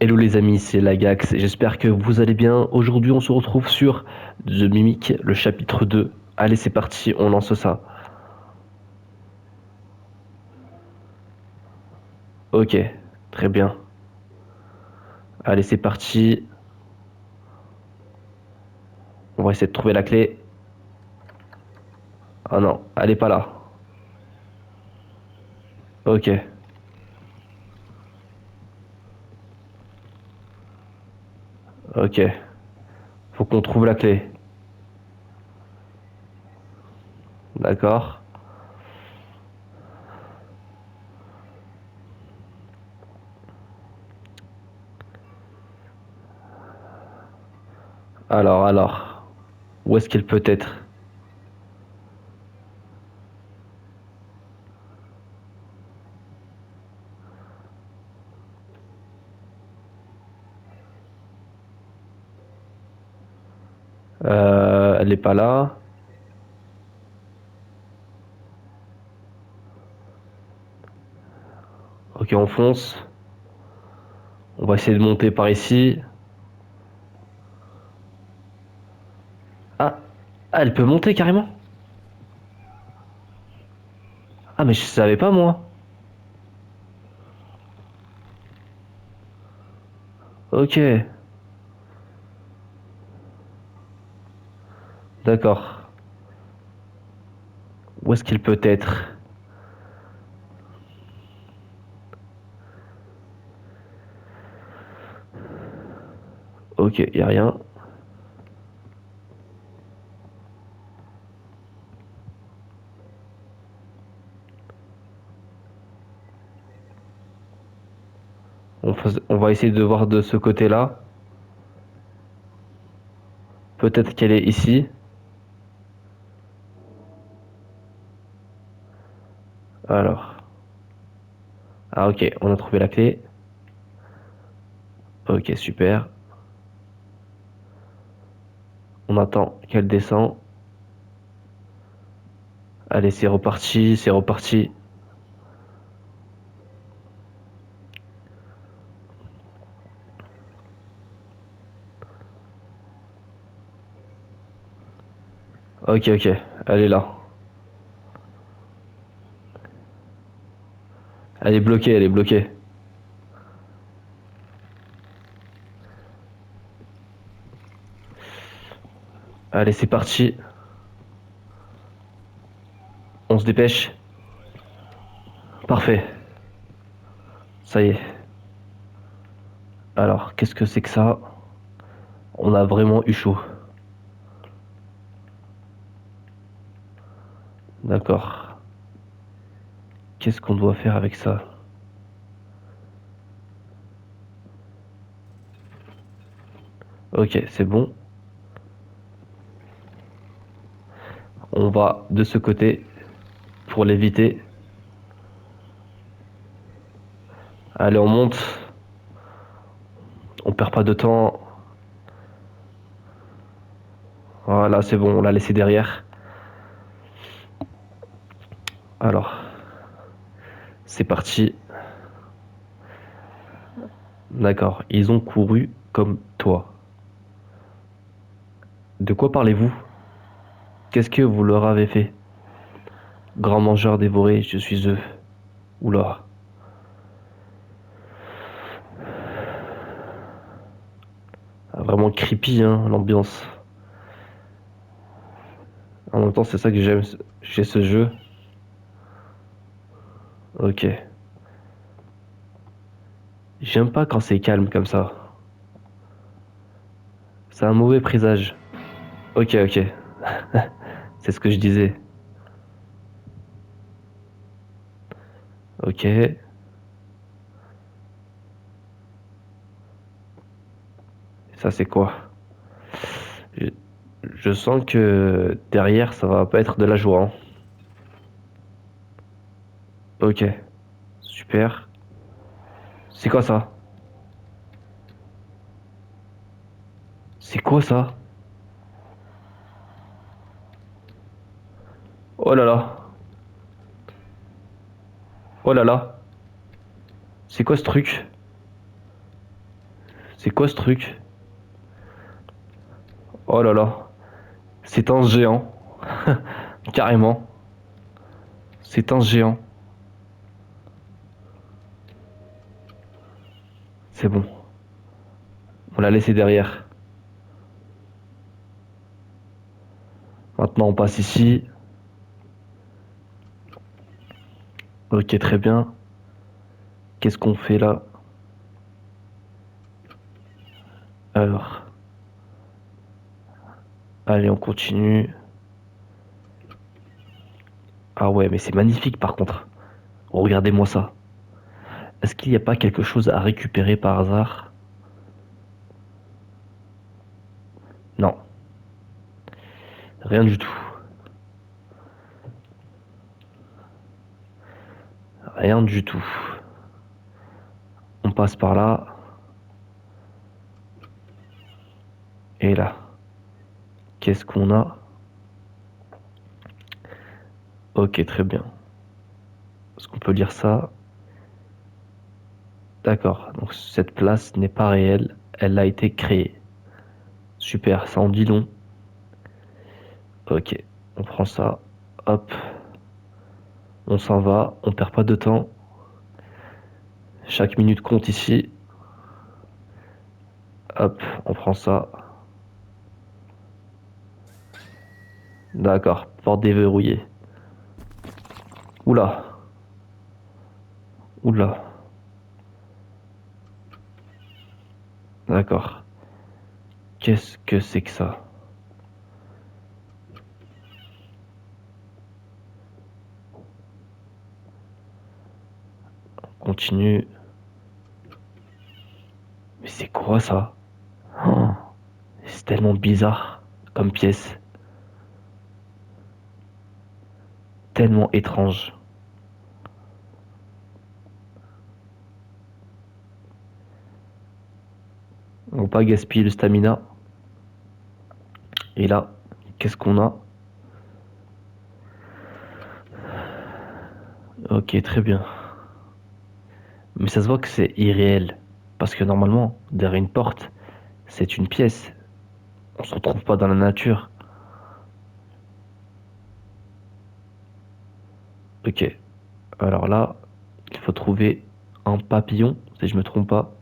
Hello les amis, c'est Lagax, j'espère que vous allez bien. Aujourd'hui on se retrouve sur The Mimic, le chapitre 2. Allez c'est parti, on lance ça. Ok, très bien. Allez c'est parti, on va essayer de trouver la clé. Ah non, elle est pas là. Ok, ok. Faut qu'on trouve la clé. D'accord. Alors. Où est-ce qu'elle peut être? Elle est pas là. Ok, on fonce. On va essayer de monter par ici. Ah, ah elle peut monter carrément? Ah mais je savais pas moi. Ok, d'accord. Où est-ce qu'il peut être? Ok, y a rien. On va essayer de voir de ce côté-là. Peut-être qu'elle est ici. Alors. Ah ok, on a trouvé la clé. Ok, super. On attend qu'elle descend. Allez, c'est reparti, c'est reparti. Ok, ok, elle est là. Elle est bloquée, elle est bloquée. Allez, c'est parti. On se dépêche. Parfait. Ça y est. Alors, qu'est-ce que c'est que ça? On a vraiment eu chaud. D'accord. Qu'est-ce qu'on doit faire avec ça? Ok, c'est bon. On va de ce côté pour l'éviter. Allez, on monte. On perd pas de temps. Voilà, c'est bon, on l'a laissé derrière. Alors, c'est parti. D'accord, ils ont couru comme toi. De quoi parlez-vous? Qu'est-ce que vous leur avez fait? Grand mangeur dévoré, je suis eux. Oula. Ah, vraiment creepy, hein, l'ambiance. En même temps, c'est ça que j'aime chez ce jeu. Ok. J'aime pas quand c'est calme comme ça. C'est un mauvais présage. Ok, ok. C'est ce que je disais. Ok. Ça, c'est quoi? Je, je sens que derrière, ça va pas être de la joie, hein. Ok. Super. C'est quoi ça? C'est quoi ça? Oh là là. Oh là là. C'est quoi ce truc? C'est quoi ce truc? Oh là là. C'est un géant. Carrément. C'est un géant. C'est bon. On l'a laissé derrière. Maintenant, on passe ici. Ok, très bien. Qu'est-ce qu'on fait là? Alors, allez, on continue. Ah ouais, mais c'est magnifique par contre. Regardez-moi ça. Est-ce qu'il n'y a pas quelque chose à récupérer par hasard? Non, rien du tout. Rien du tout. On passe par là. Et là. Qu'est-ce qu'on a? Ok, très bien. Est-ce qu'on peut lire ça? D'accord. Donc cette place n'est pas réelle. Elle a été créée. Super, ça en dit long. Ok, on prend ça. Hop, on s'en va. On perd pas de temps. Chaque minute compte ici. Hop, on prend ça. D'accord, porte déverrouillée. Oula, oula. D'accord. Qu'est-ce que c'est que ça? On continue. Mais c'est quoi ça? Oh, c'est tellement bizarre comme pièce. Tellement étrange. On va pas gaspiller le stamina. Et là, qu'est-ce qu'on a? Ok, très bien. Mais ça se voit que c'est irréel. Parce que normalement, derrière une porte, c'est une pièce. On se retrouve pas dans la nature. Ok. Alors là, il faut trouver un papillon, si je me trompe pas.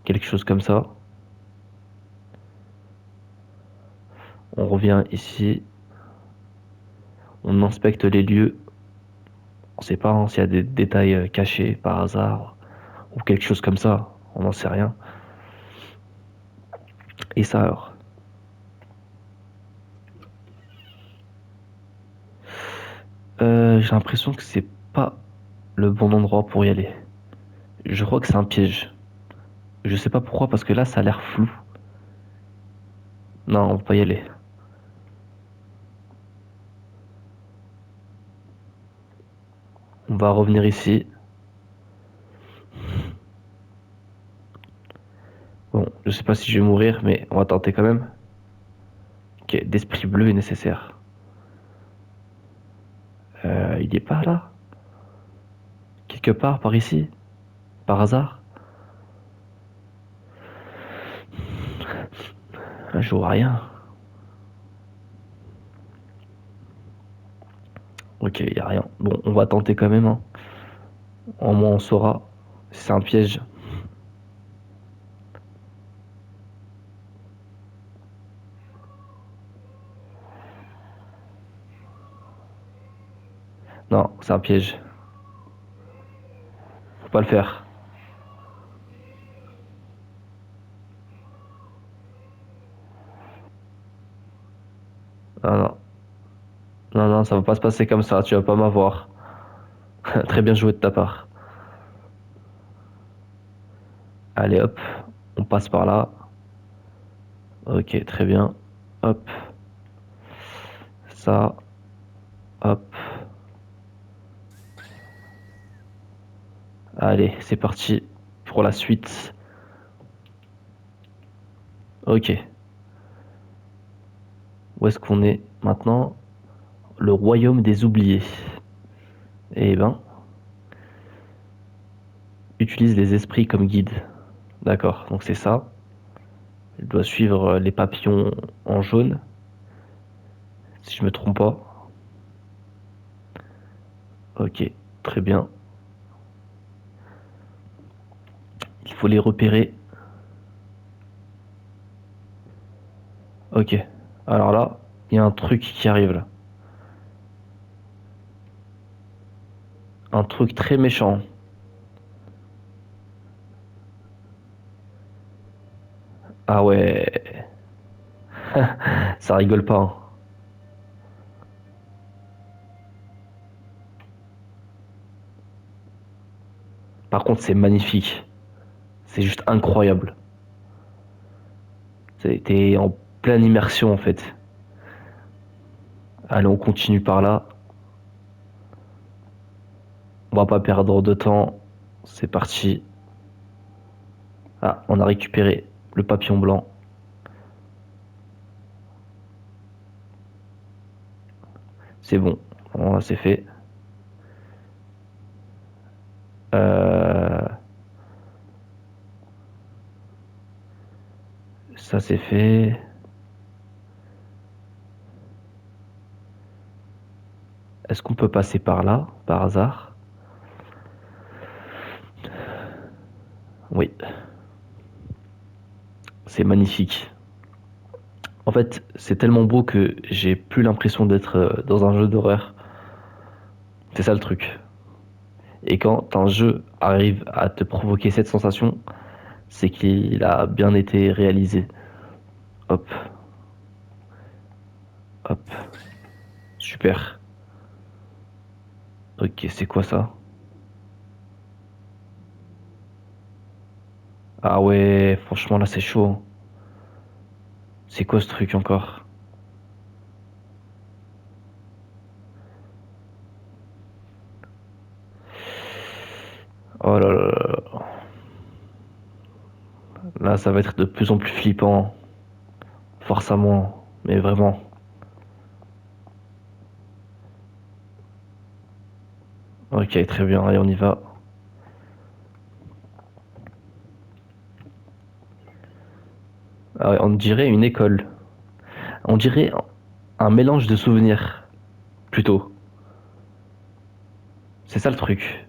Quelque chose comme ça. On revient ici. On inspecte les lieux. On sait pas hein, s'il y a des détails cachés par hasard ou quelque chose comme ça. On n'en sait rien. Et ça alors? J'ai l'impression que c'est pas le bon endroit pour y aller. Je crois que c'est un piège. Je sais pas pourquoi, parce que là, ça a l'air flou. Non, on va pas y aller. On va revenir ici. Bon, je sais pas si je vais mourir, mais on va tenter quand même. Ok, d'esprit bleu est nécessaire. Il est pas là? Quelque part par ici? Par hasard? Ah, je vois rien. Ok, il y a rien. Bon, on va tenter quand même, hein. Au moins on saura si c'est un piège. Non, c'est un piège. Faut pas le faire. Non, non. Non, non, ça va pas se passer comme ça. Tu vas pas m'avoir. Très bien joué de ta part. Allez, hop. On passe par là. Ok, très bien. Hop. Ça. Hop. Allez, c'est parti pour la suite. Ok. Où est-ce qu'on est maintenant? Le royaume des oubliés. Eh ben, utilise les esprits comme guide. D'accord, donc c'est ça. Elle doit suivre les papillons en jaune, si je me trompe pas. Ok, très bien. Il faut les repérer. Ok. Alors là, il y a un truc qui arrive là. Un truc très méchant. Ah ouais, ça rigole pas, hein. Par contre, c'est magnifique. C'est juste incroyable. T'es en pleine immersion en fait. Allez, on continue par là. On va pas perdre de temps. C'est parti. Ah, on a récupéré le papillon blanc. C'est bon. Bon, c'est fait. Euh, Ça c'est fait. Est-ce qu'on peut passer par là, par hasard? Oui, c'est magnifique. En fait, c'est tellement beau que j'ai plus l'impression d'être dans un jeu d'horreur. C'est ça le truc. Et quand un jeu arrive à te provoquer cette sensation, c'est qu'il a bien été réalisé. Hop, hop, super. Ok, c'est quoi ça? Ah ouais, franchement là c'est chaud. C'est quoi ce truc encore? Oh là là là. Là ça va être de plus en plus flippant. Forcément, mais vraiment. Ok, très bien, allez on y va. Ah ouais, on dirait une école. On dirait un mélange de souvenirs, plutôt. C'est ça le truc.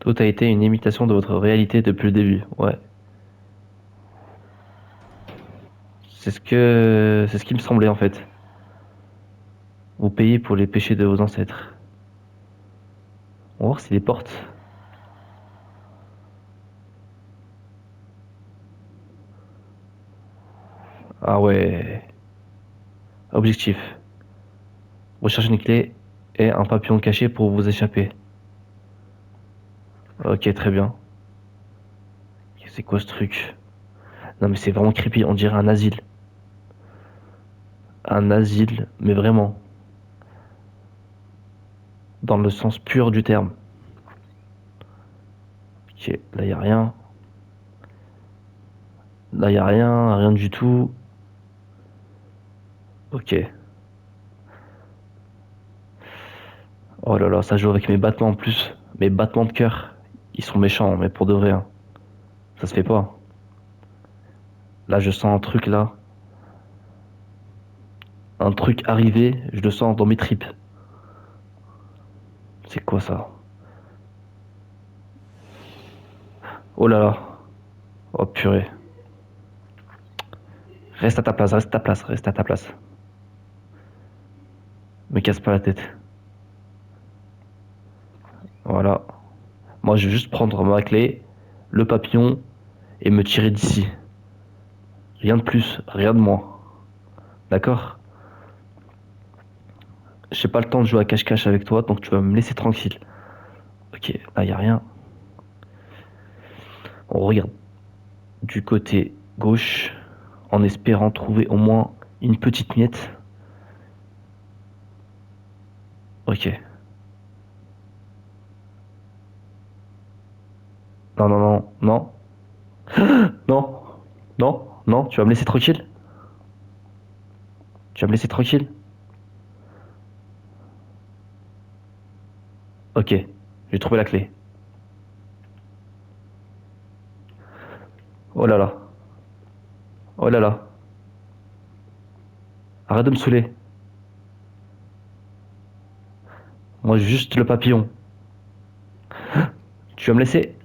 Tout a été une imitation de votre réalité depuis le début. Ouais. C'est ce qui me semblait en fait. Vous payez pour les péchés de vos ancêtres. On va voir si les portes. Ah ouais. Objectif. Recherchez une clé et un papillon caché pour vous échapper. Ok, très bien. C'est quoi ce truc? Non mais c'est vraiment creepy, on dirait un asile. Un asile, mais vraiment. Dans le sens pur du terme. Ok, là y a rien. Là y a rien, rien du tout. Ok. Oh là là, ça joue avec mes battements en plus. Mes battements de cœur. Ils sont méchants, mais pour de vrai, hein. Ça se fait pas. Là, je sens un truc là. Un truc arriver, je le sens dans mes tripes. C'est quoi ça? Oh là là. Oh purée. Reste à ta place, reste à ta place, reste à ta place. Me casse pas la tête. Voilà. Moi, je vais juste prendre ma clé, le papillon et me tirer d'ici. Rien de plus, rien de moins. D'accord? J'ai pas le temps de jouer à cache-cache avec toi, donc tu vas me laisser tranquille. Ok, là, y a rien. On regarde du côté gauche en espérant trouver au moins une petite miette. Ok. Non, non, non, non, non, non, non, tu vas me laisser tranquille? Tu vas me laisser tranquille? Ok, j'ai trouvé la clé. Oh là là. Oh là là. Arrête de me saouler. Moi, juste le papillon. Tu vas me laisser?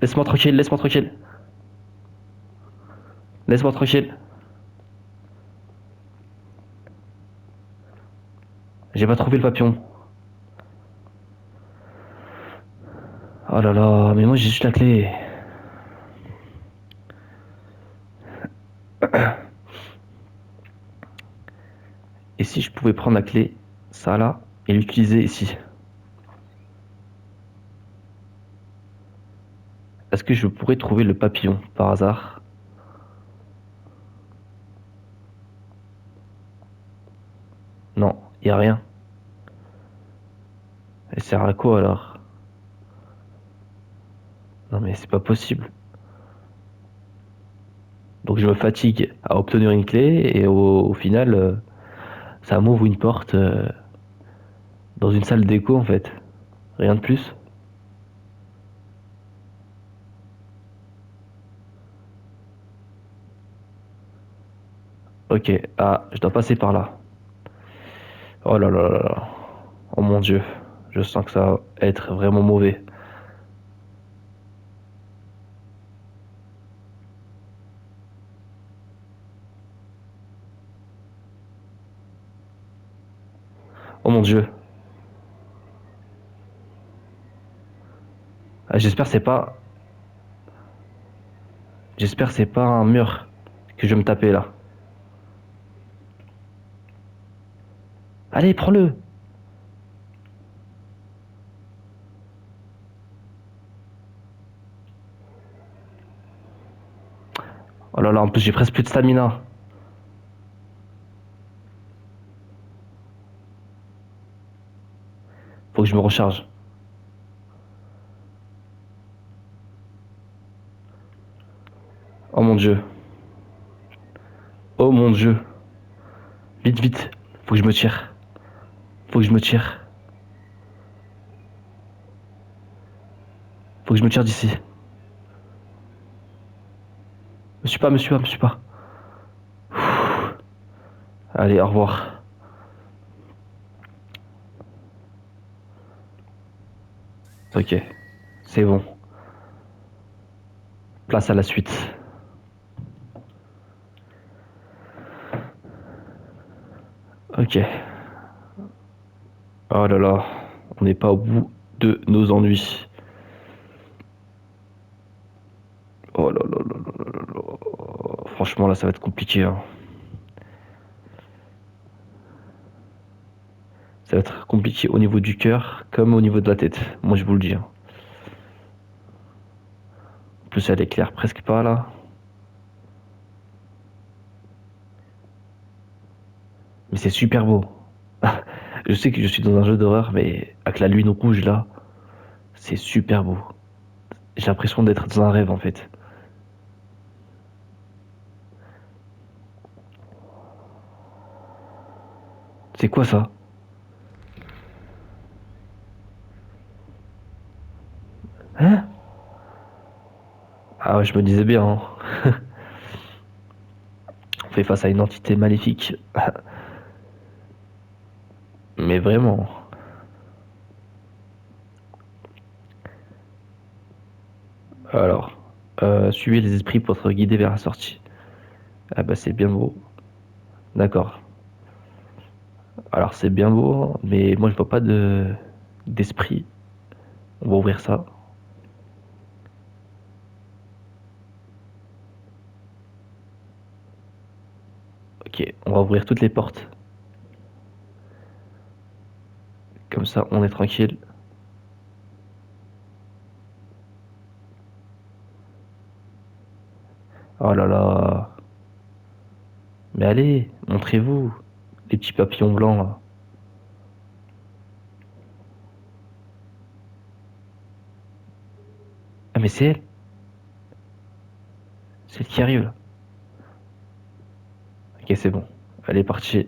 Laisse-moi tranquille, laisse-moi tranquille. Laisse-moi tranquille. J'ai pas trouvé le papillon. Oh là là, mais moi j'ai juste la clé. Et si je pouvais prendre la clé, ça là, et l'utiliser ici? Est-ce que je pourrais trouver le papillon par hasard? Non, y a rien. Elle sert à quoi alors? Non mais c'est pas possible. Donc je me fatigue à obtenir une clé et au final, ça m'ouvre une porte dans une salle d'écho en fait. Rien de plus. Ok, ah, je dois passer par là. Oh là là là là. Oh mon Dieu, je sens que ça va être vraiment mauvais. Oh mon Dieu. Ah, j'espère que c'est pas un mur que je vais me taper là. Allez, prends-le. Oh là là, en plus j'ai presque plus de stamina. Faut que je me recharge. Oh mon Dieu. Oh mon Dieu. Vite, vite. Faut que je me tire. Faut que je me tire. Faut que je me tire d'ici. Me suis pas, me suis pas. Allez, au revoir. Ok, c'est bon. Place à la suite. Ok. Oh là là, on n'est pas au bout de nos ennuis. Oh là là là là là là là. Franchement, là, ça va être compliqué, hein. Ça va être compliqué au niveau du cœur comme au niveau de la tête. Moi, je vous le dis, hein. En plus, elle éclaire presque pas, là. Mais c'est super beau. Je sais que je suis dans un jeu d'horreur, mais avec la lune rouge, là, c'est super beau. J'ai l'impression d'être dans un rêve, en fait. C'est quoi ça? Hein? Ah ouais, je me disais bien, hein. On fait face à une entité maléfique. Mais vraiment. Alors, suivez les esprits pour être guidé vers la sortie. Ah bah c'est bien beau. D'accord. Alors c'est bien beau, mais moi je vois pas de d'esprit. On va ouvrir ça. Ok, on va ouvrir toutes les portes. Comme ça, on est tranquille. Oh là là. Mais allez, montrez-vous. Les petits papillons blancs là. Ah mais c'est elle. C'est elle qui arrive là. Ok, c'est bon. Elle est partie.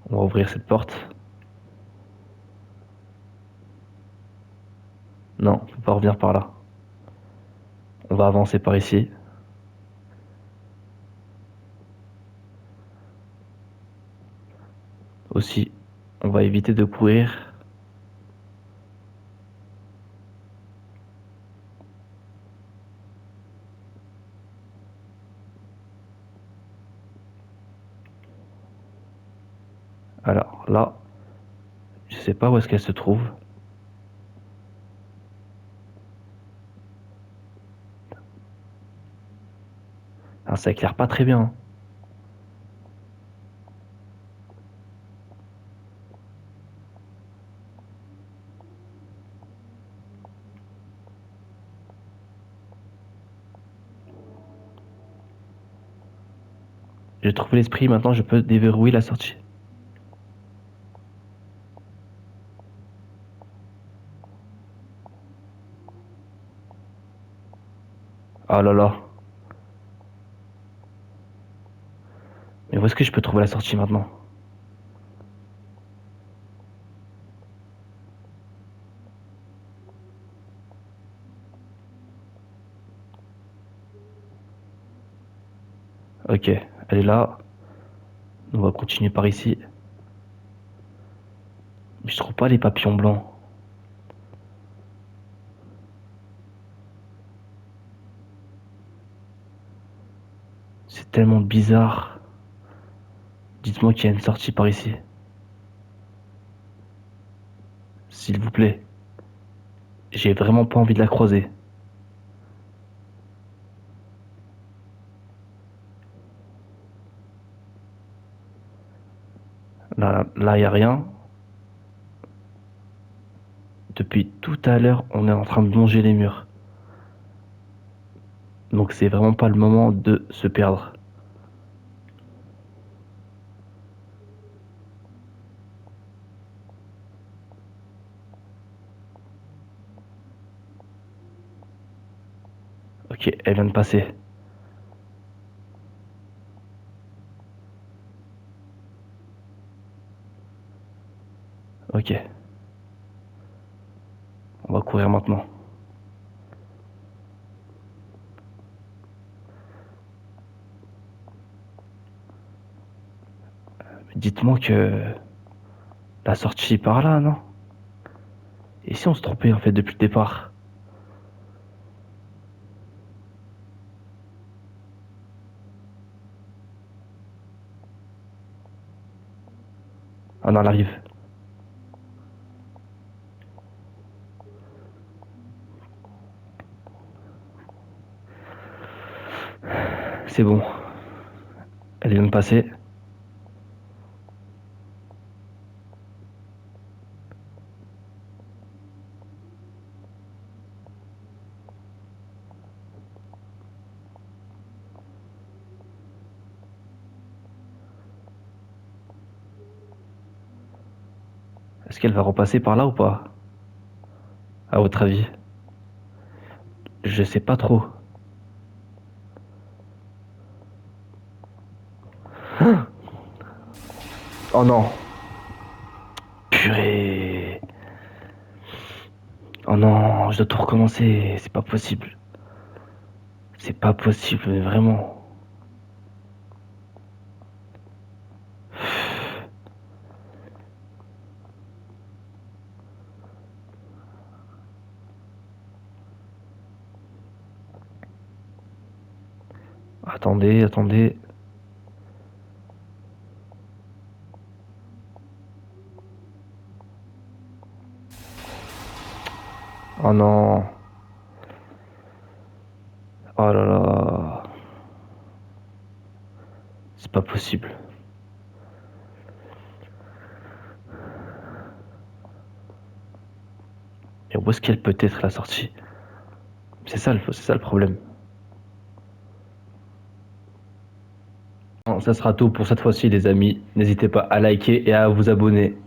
On va ouvrir cette porte. Non, on peut pas revenir par là. On va avancer par ici. Aussi, on va éviter de courir. Alors là, je sais pas où est-ce qu'elle se trouve. Ah, ça éclaire pas très bien. J'ai trouvé l'esprit, maintenant je peux déverrouiller la sortie. Oh là là. Mais où est-ce que je peux trouver la sortie maintenant? Ok, elle est là. On va continuer par ici. Mais je trouve pas les papillons blancs. C'est tellement bizarre. Dites-moi qu'il y a une sortie par ici. S'il vous plaît. J'ai vraiment pas envie de la croiser. Là, y a rien. Depuis tout à l'heure, on est en train de longer les murs. Donc c'est vraiment pas le moment de se perdre. Ok, elle vient de passer. Ok, on va courir maintenant. Dites-moi que la sortie est par là, non? Et si on se trompait en fait depuis le départ? Ah non, elle arrive. C'est bon, elle vient de passer. Est-ce qu'elle va repasser par là ou pas? À votre avis? Je sais pas trop. Oh non! Purée! Oh non, je dois tout recommencer. C'est pas possible. C'est pas possible, mais vraiment. Attendez, attendez. Oh non. Oh là là. C'est pas possible. Mais où est-ce qu'elle peut être la sortie? C'est ça le problème. Bon, ça sera tout pour cette fois-ci, les amis. N'hésitez pas à liker et à vous abonner.